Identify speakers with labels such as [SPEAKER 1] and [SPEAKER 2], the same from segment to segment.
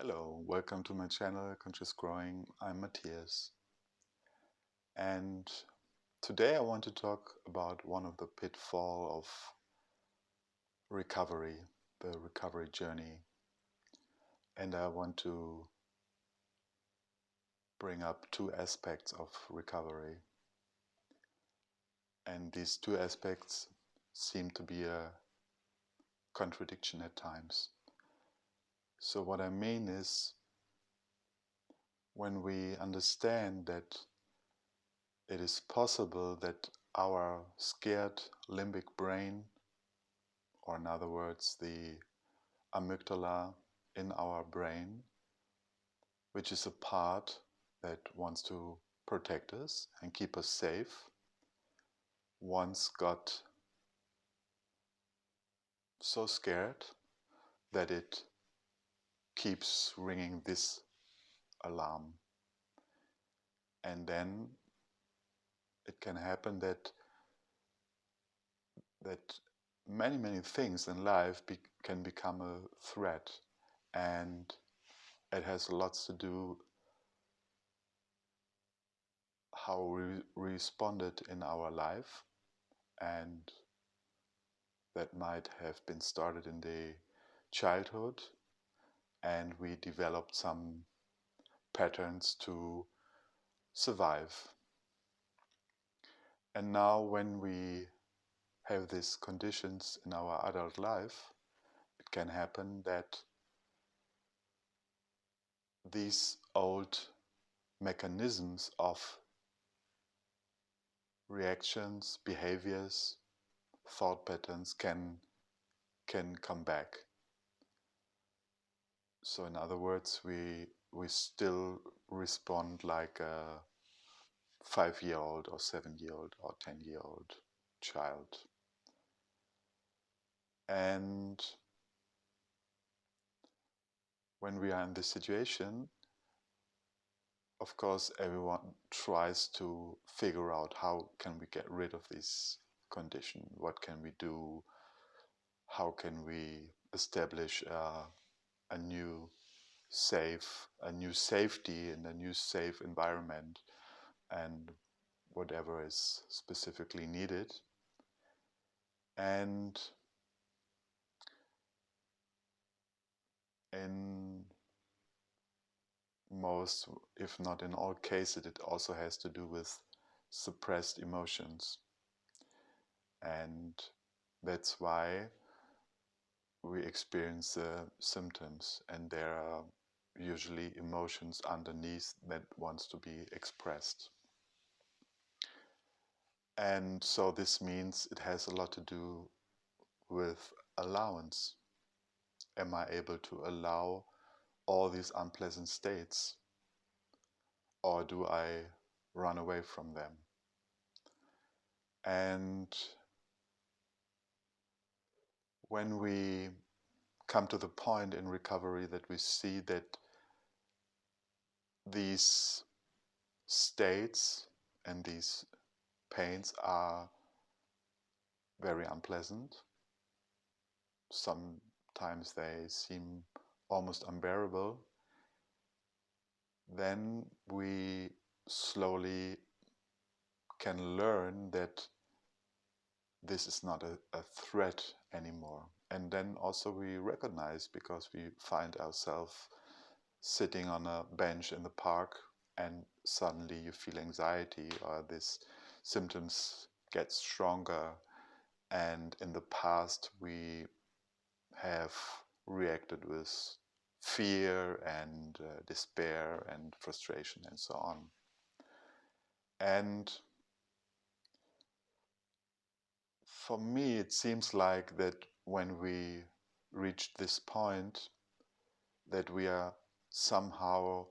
[SPEAKER 1] Hello, welcome to my channel Conscious Growing. I'm Matthias, and today I want to talk about one of the pitfall of recovery, the recovery journey, and I want to bring up two aspects of recovery, and these two aspects seem to be a contradiction at times. So what I mean is, when we understand that it is possible that our scared limbic brain, or in other words, the amygdala in our brain, which is a part that wants to protect us and keep us safe, once got so scared that it keeps ringing this alarm. And then it can happen that many things in life can become a threat, and it has lots to do how we responded in our life, and that might have been started in the childhood, and we developed some patterns to survive. And now when we have these conditions in our adult life, it can happen that these old mechanisms of reactions, behaviors, thought patterns can come back. So in other words, we still respond like a 5-year-old or 7-year-old or 10-year-old child. And when we are in this situation, of course, everyone tries to figure out how can we get rid of this condition, what can we do, how can we establish a new safety and a new safe environment, and whatever is specifically needed. And in most, if not in all cases, it also has to do with suppressed emotions. And that's why we experience symptoms, and there are usually emotions underneath that wants to be expressed. And so this means it has a lot to do with allowance. Am I able to allow all these unpleasant states, or do I run away from them? And when we come to the point in recovery that we see that these states and these pains are very unpleasant, sometimes they seem almost unbearable, then we slowly can learn that this is not a threat anymore. And then also we recognize, because we find ourselves sitting on a bench in the park and suddenly you feel anxiety, or these symptoms get stronger, and in the past we have reacted with fear and despair and frustration and so on. And for me it seems like that when we reach this point, that we are somehow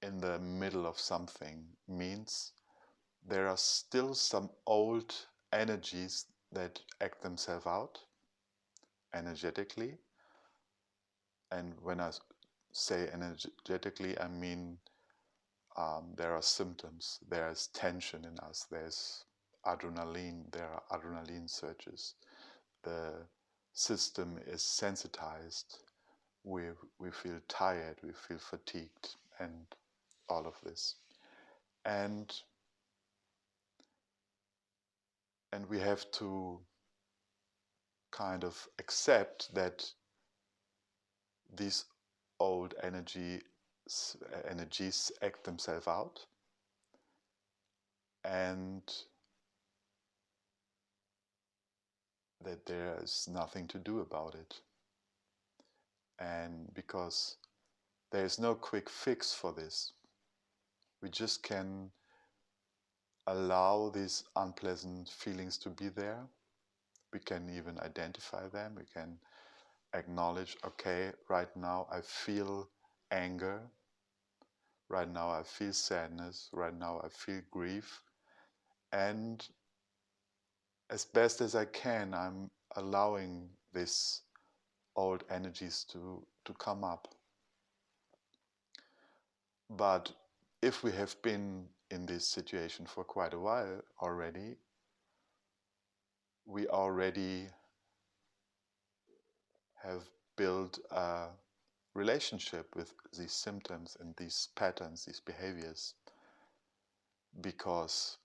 [SPEAKER 1] in the middle of something, means there are still some old energies that act themselves out energetically. And when I say energetically, I mean there are symptoms, there's tension in us, there's adrenaline, there are adrenaline surges. The system is sensitized, we, we feel tired, we feel fatigued, and all of this. And, and we have to kind of accept that these old energies act themselves out, and that there is nothing to do about it. And because there is no quick fix for this, we just can allow these unpleasant feelings to be there. We can even identify them. We can acknowledge, okay, right now I feel anger. Right now I feel sadness. Right now I feel grief. And as best as I can, I'm allowing these old energies to come up. But if we have been in this situation for quite a while already, we already have built a relationship with these symptoms and these patterns, these behaviors, because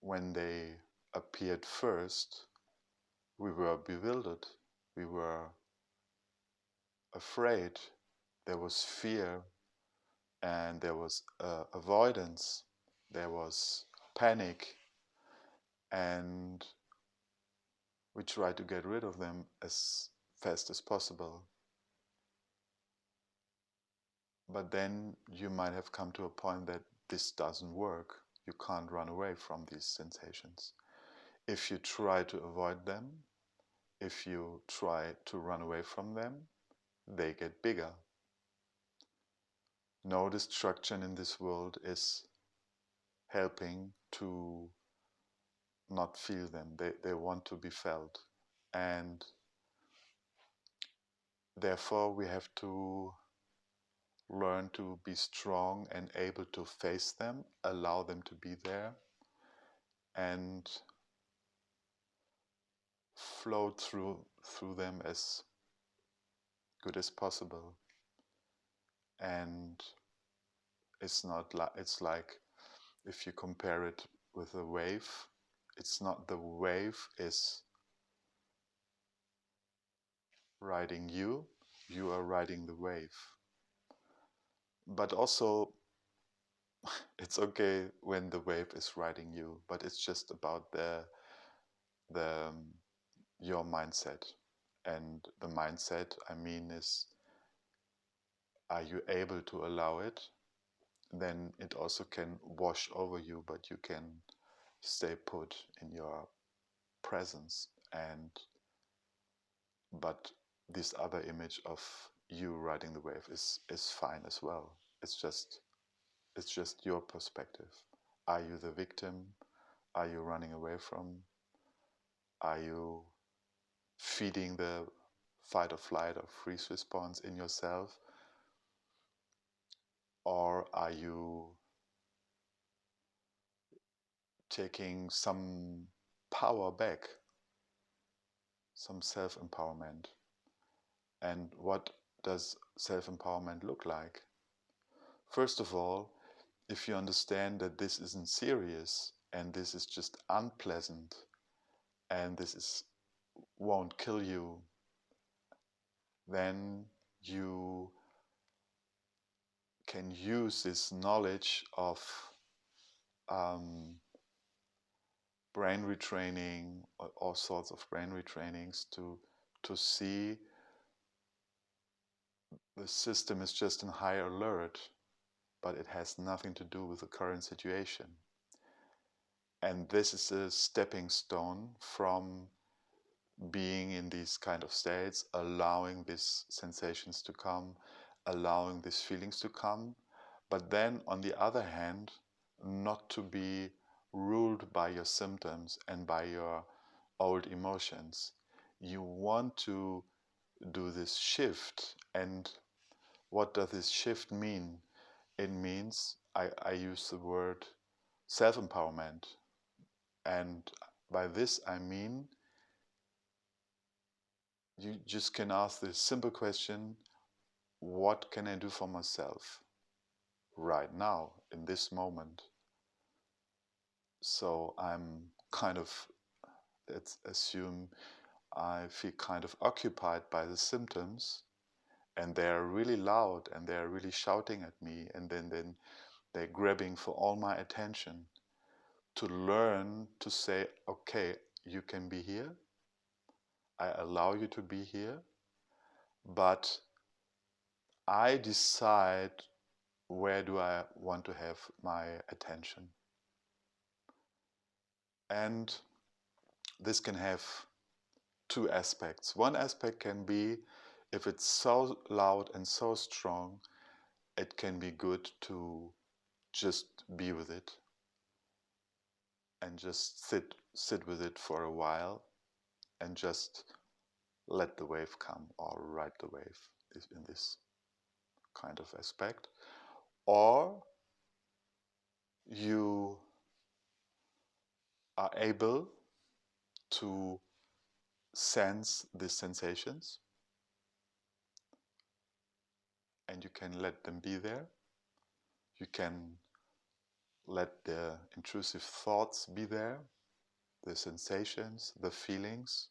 [SPEAKER 1] when they appeared first, we were bewildered, we were afraid, there was fear, and there was avoidance, there was panic, and we tried to get rid of them as fast as possible. But then you might have come to a point that this doesn't work. You can't run away from these sensations. If you try to avoid them, if you try to run away from them, they get bigger. No destruction in this world is helping to not feel them. They want to be felt. And therefore we have to learn to be strong and able to face them, allow them to be there, and flow through them as good as possible. And it's like if you compare it with a wave, it's not the wave is riding you, you are riding the wave. But also it's okay when the wave is riding you, but it's just about the your mindset. And the mindset, I mean, is, are you able to allow it? Then it also can wash over you, but you can stay put in your presence. And but this other image of you riding the wave is fine as well. It's just your perspective. Are you the victim? Are you running away from? Are you feeding the fight or flight or freeze response in yourself? Or are you taking some power back, some self-empowerment? And what does self-empowerment look like? First of all, if you understand that this isn't serious and this is just unpleasant and won't kill you, then you can use this knowledge of um, brain retraining, or all sorts of brain retrainings, to see the system is just in high alert, but it has nothing to do with the current situation. And this is a stepping stone from being in these kind of states, allowing these sensations to come, allowing these feelings to come, but then on the other hand, not to be ruled by your symptoms and by your old emotions. You want to do this shift. And what does this shift mean? It means, I use the word self-empowerment. And by this I mean you just can ask this simple question: what can I do for myself right now, in this moment? So I'm kind of, let's assume I feel kind of occupied by the symptoms, and they're really loud and they're really shouting at me, and then they're grabbing for all my attention. To learn to say, okay, you can be here, I allow you to be here, but I decide where do I want to have my attention. And this can have two aspects. One aspect can be, if it's so loud and so strong, it can be good to just be with it and just sit with it for a while and just let the wave come, or ride the wave in this kind of aspect. Or you are able to sense the sensations, and you can let them be there. You can let the intrusive thoughts be there, the sensations, the feelings,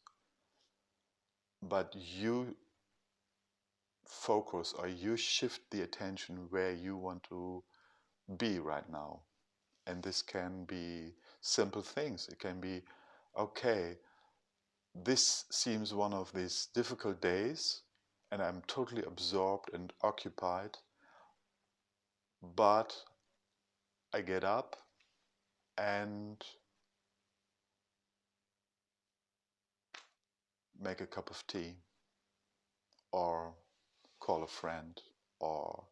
[SPEAKER 1] but you focus, or you shift the attention where you want to be right now. And this can be simple things. It can be, okay, this seems one of these difficult days, and I'm totally absorbed and occupied, but I get up and make a cup of tea, or call a friend, or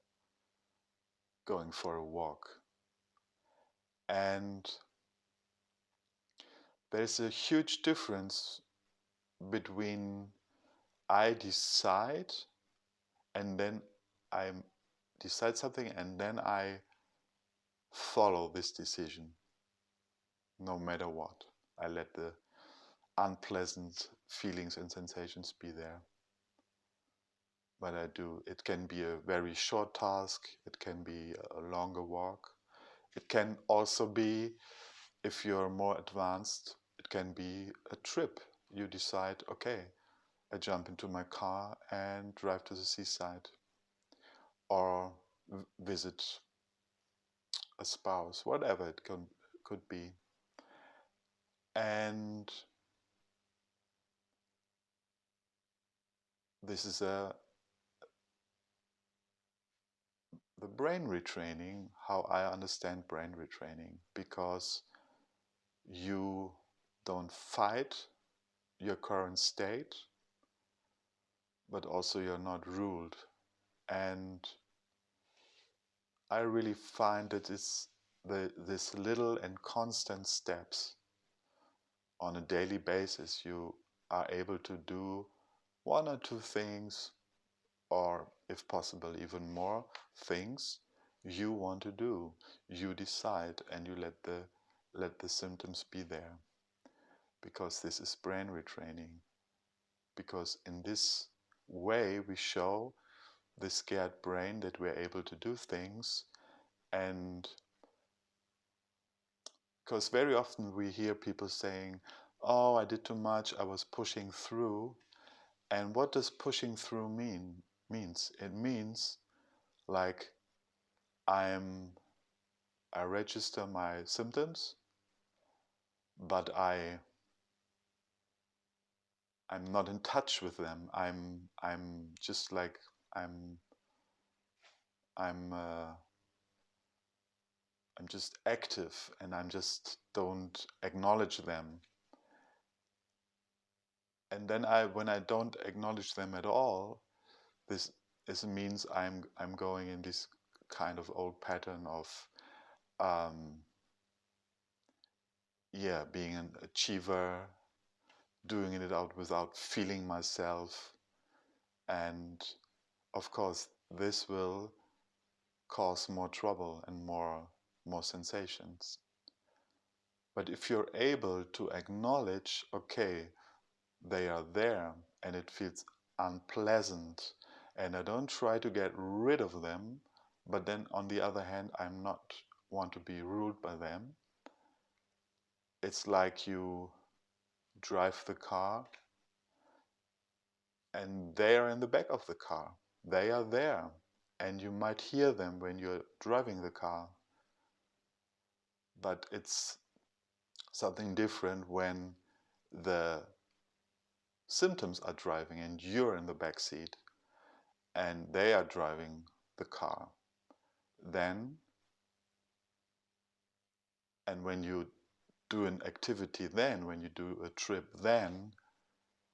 [SPEAKER 1] going for a walk. And there's a huge difference between I decide, and then I decide something, and then I follow this decision no matter what. I let the unpleasant feelings and sensations be there. But I do. It can be a very short task, it can be a longer walk. It can also be, if you're more advanced, it can be a trip. You decide, okay, I jump into my car and drive to the seaside, or visit a spouse, whatever it could be. And this is the brain retraining, how I understand brain retraining, because you don't fight your current state, but also you're not ruled. And I really find that it's this little and constant steps on a daily basis. You are able to do one or two things, or if possible even more things you want to do. You decide, and you let the symptoms be there, because this is brain retraining. Because in this way we show the scared brain that we're able to do things. And because very often we hear people saying, oh, I did too much, I was pushing through. And what does pushing through means? It means, like, I register my symptoms, but I'm not in touch with them. I'm just like, I'm I'm uh, I'm just active, and I'm just don't acknowledge them. And then when I don't acknowledge them at all, this means I'm going in this kind of old pattern of um, yeah, being an achiever, doing it out without feeling myself. And of course this will cause more trouble and more sensations. But if you're able to acknowledge, okay, they are there, and it feels unpleasant, and I don't try to get rid of them, but then on the other hand, I'm not want to be ruled by them. It's like you drive the car and they are in the back of the car. They are there and you might hear them when you're driving the car. But it's something different when the symptoms are driving and you're in the back seat and they are driving the car. Then, and when you do an activity then, when you do a trip then,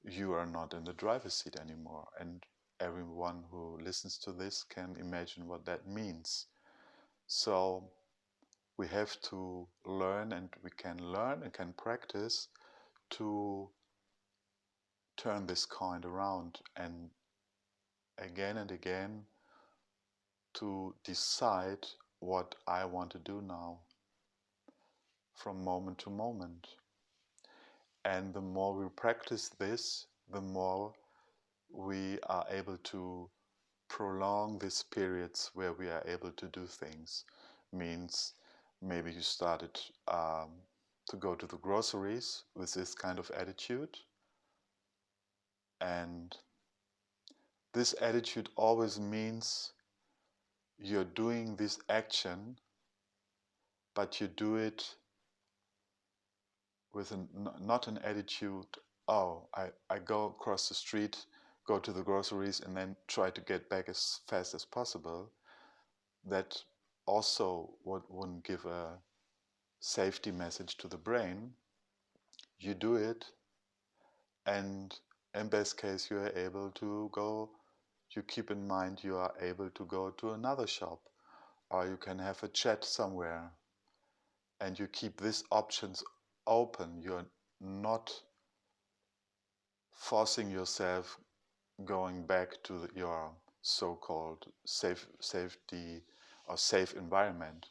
[SPEAKER 1] you are not in the driver's seat anymore. And everyone who listens to this can imagine what that means. So we have to learn, and we can learn and can practice to turn this coin around and again to decide what I want to do now from moment to moment. And the more we practice this, the more we are able to prolong these periods where we are able to do things. Means maybe you started to go to the groceries with this kind of attitude, and this attitude always means you're doing this action, but you do it with not an attitude, oh, I go across the street, go to the groceries, and then try to get back as fast as possible. That also wouldn't give a safety message to the brain. You do it, and in best case, you are able to go, you keep in mind you are able to go to another shop, or you can have a chat somewhere, and you keep these options open. You're not forcing yourself going back to your so-called safety or safe environment.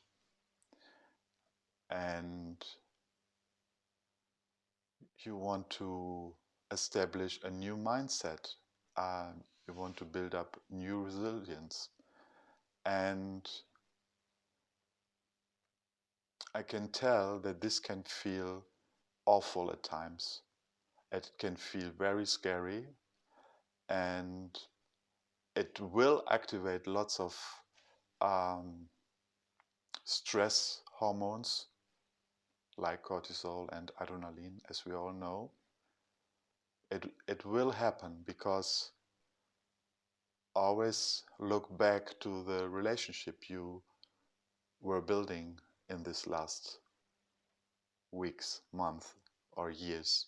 [SPEAKER 1] And you want to establish a new mindset. You want to build up new resilience. And I can tell that this can feel awful at times. It can feel very scary, and it will activate lots of um, stress hormones like cortisol and adrenaline, as we all know. It will happen because always look back to the relationship you were building in this last weeks, months, or years.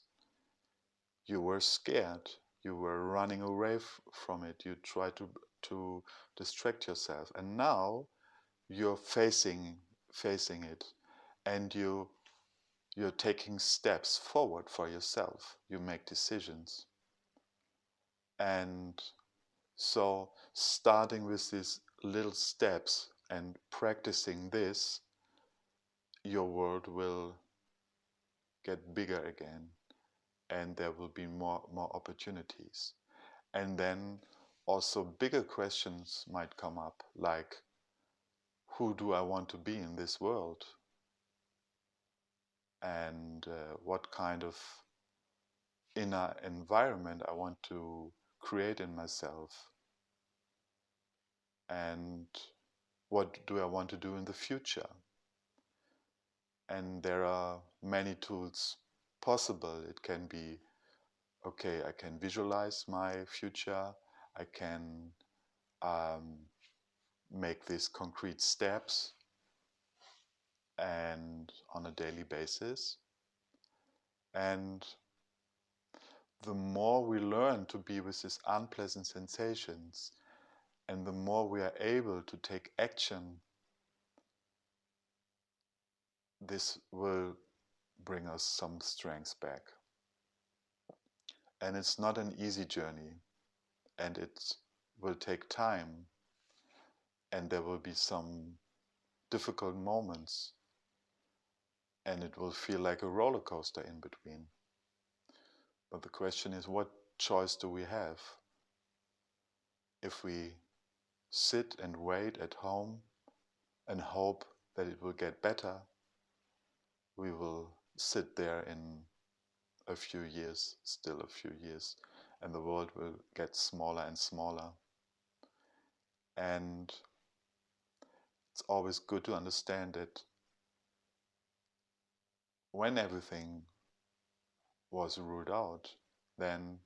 [SPEAKER 1] You were scared. You were running away from it. You tried to distract yourself, and now you're facing it, and you're taking steps forward for yourself. You make decisions, and so starting with these little steps and practicing this, your world will get bigger again, and there will be more opportunities. And then also bigger questions might come up, like, who do I want to be in this world? And what kind of inner environment I want to create in myself? And what do I want to do in the future? And there are many tools possible. It can be, okay, I can visualize my future. I can make these concrete steps and on a daily basis. And the more we learn to be with these unpleasant sensations, and the more we are able to take action, this will bring us some strength back. And it's not an easy journey, and it will take time, and there will be some difficult moments, and it will feel like a roller coaster in between. But the question is, what choice do we have? if we sit and wait at home and hope that it will get better, we will sit there in a few years, still a few years, and the world will get smaller and smaller. And it's always good to understand that when everything was ruled out, then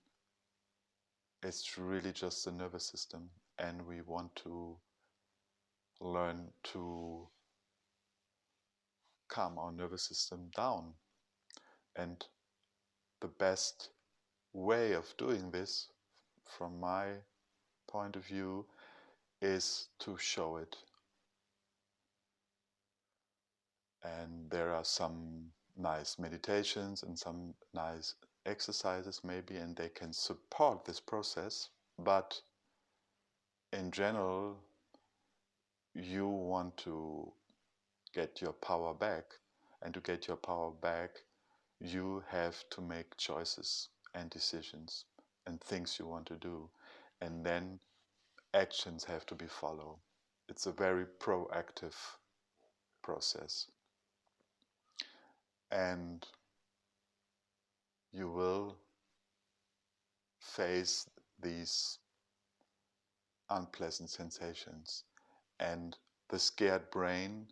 [SPEAKER 1] it's really just the nervous system, and we want to learn to calm our nervous system down. And the best way of doing this, from my point of view, is to show it. And there are some nice meditations and some nice exercises maybe, and they can support this process. But in general, you want to get your power back. And to get your power back, you have to make choices and decisions and things you want to do. And then actions have to be followed. It's a very proactive process. And you will face these unpleasant sensations. And the scared brain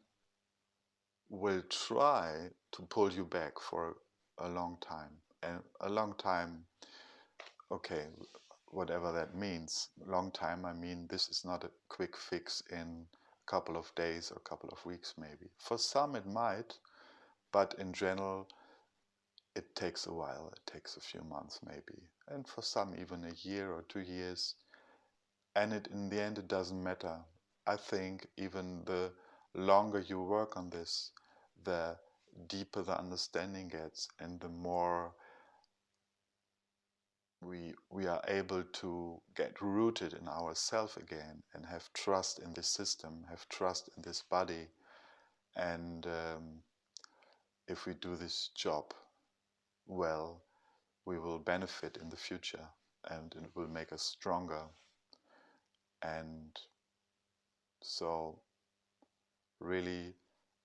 [SPEAKER 1] will try to pull you back for a long time. And a long time, okay, whatever that means. Long time, I mean, this is not a quick fix in a couple of days or a couple of weeks maybe. For some it might, but in general, it takes a while. It takes a few months maybe. And for some even a year or 2 years. And in the end, it doesn't matter. I think even the longer you work on this, the deeper the understanding gets, and the more we are able to get rooted in ourselves again and have trust in this system, have trust in this body. And if we do this job well, we will benefit in the future, and it will make us stronger. And so really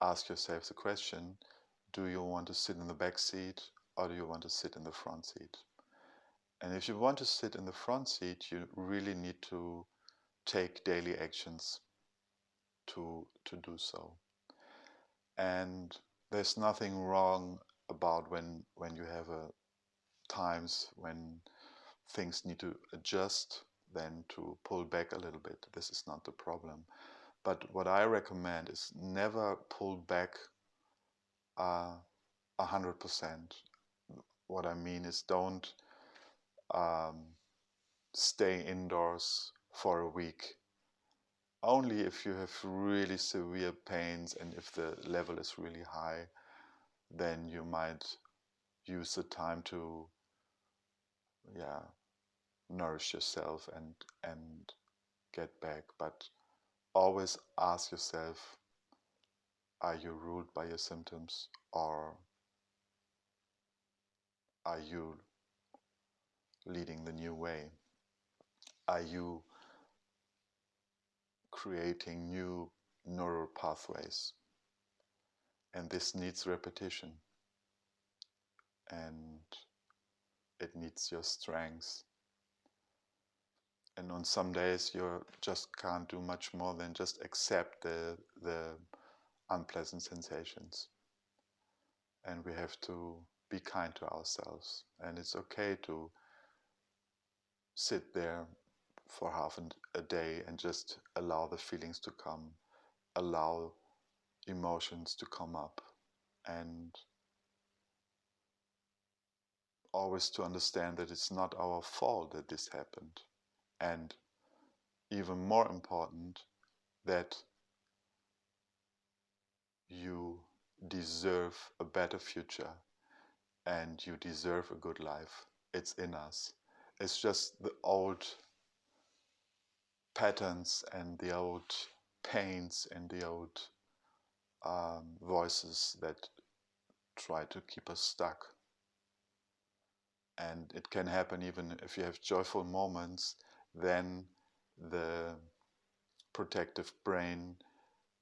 [SPEAKER 1] ask yourself the question, do you want to sit in the back seat or do you want to sit in the front seat? And if you want to sit in the front seat, you really need to take daily actions to do so. And there's nothing wrong about when you have times when things need to adjust, then to pull back a little bit. This is not the problem. But what I recommend is never pull back 100%. What I mean is don't stay indoors for a week. Only if you have really severe pains and if the level is really high, then you might use the time to nourish yourself and get back. But always ask yourself, are you ruled by your symptoms, or are you leading the new way? Are you creating new neural pathways? And this needs repetition, and it needs your strength. And on some days you just can't do much more than just accept the unpleasant sensations. And we have to be kind to ourselves. And it's okay to sit there for half a day and just allow the feelings to come, allow emotions to come up, and always to understand that it's not our fault that this happened. And even more important, that you deserve a better future and you deserve a good life. It's in us. It's just the old patterns and the old pains and the old voices that try to keep us stuck. And it can happen even if you have joyful moments, then the protective brain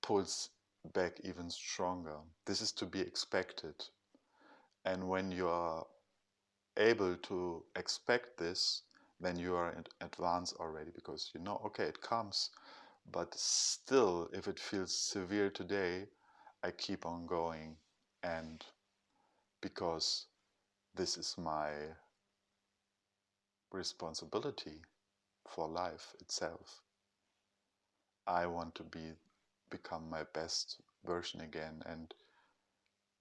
[SPEAKER 1] pulls back even stronger. This is to be expected. And when you are able to expect this, then you are in advance already, because you know, okay, it comes, but still, if it feels severe today, I keep on going. And because this is my responsibility for life itself, I want to become my best version again.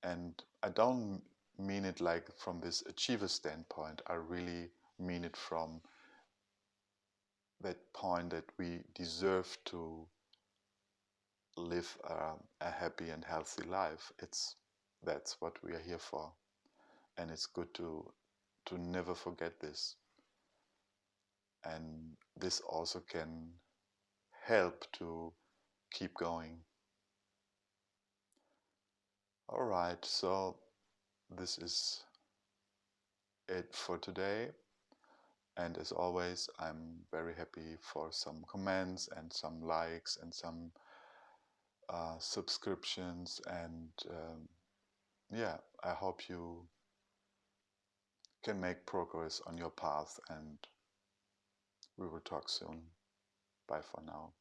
[SPEAKER 1] And I don't mean it like from this achiever standpoint. I really mean it from that point that we deserve to live a happy and healthy life. That's what we are here for, and it's good to never forget this. And this also can help to keep going. All right, so this is it for today. And as always, I'm very happy for some comments and some likes and some subscriptions. And yeah, I hope you can make progress on your path. And we will talk soon. Bye for now.